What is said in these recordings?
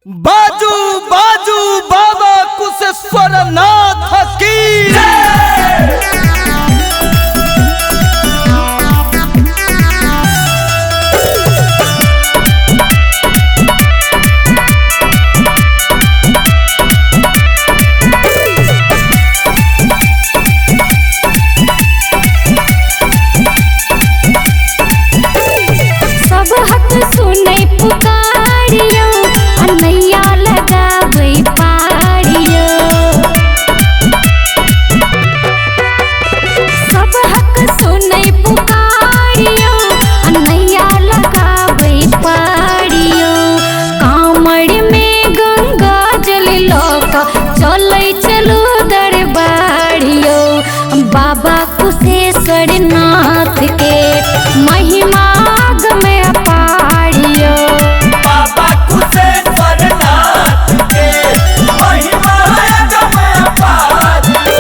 बाजू बाजू बाबा कुशेश्वर नाथ की सब हक सुनै पुकारियो अनैया लगाबै पारियो। सब हक सुनै पुकारियो अनैया लगाबै पारियो। कामड़ में गंगा जल लौका चलै चलू दरबारियो। बाबा कुशेश्वर नाथ के महिमा में अपारियो। बाबा कुशेश्वर नाथ के महिमा में अपारियो।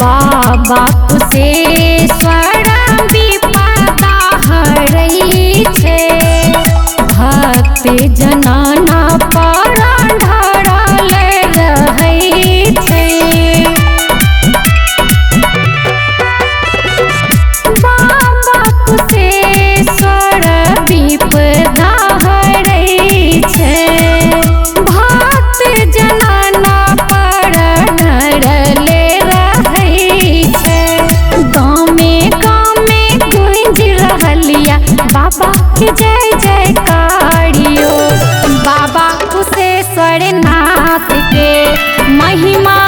बाबा कुशेश्वर विपदा हरै छै। भक्त जनाना पर ढरल रहै छै। बाबा कुशेश्वर विपदा हरै छै। भक्त जनाना पर ढरल रहै छै। गामे गामे गूंज रहलिया बाबा के जय जयकारियो। बाबा कुशेश्वर नाथ के महिमा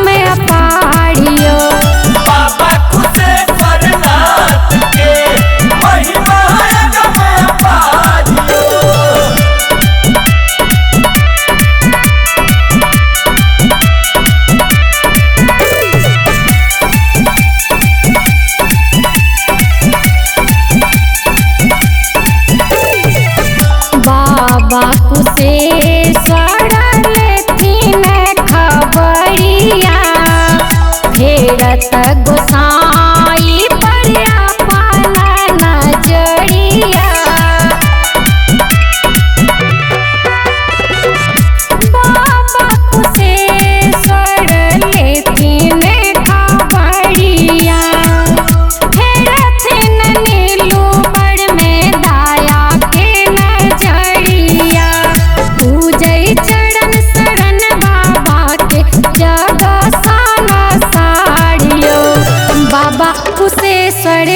में अपारियो। बाबा कुशेश्वर नाथ के महिमा में अपारियो। बाबा कुशेश्वर लेथिन खबरिया। फेरत गोसाई पर अपन नजरिया। बाबा कुशेश्वर लेथिन खबरिया। फेरथिन नीलू पर में दाया के नजरिया। पूजै चरण शरण बाबा के जग सन साड़ियो। बाबा कुशेश्वर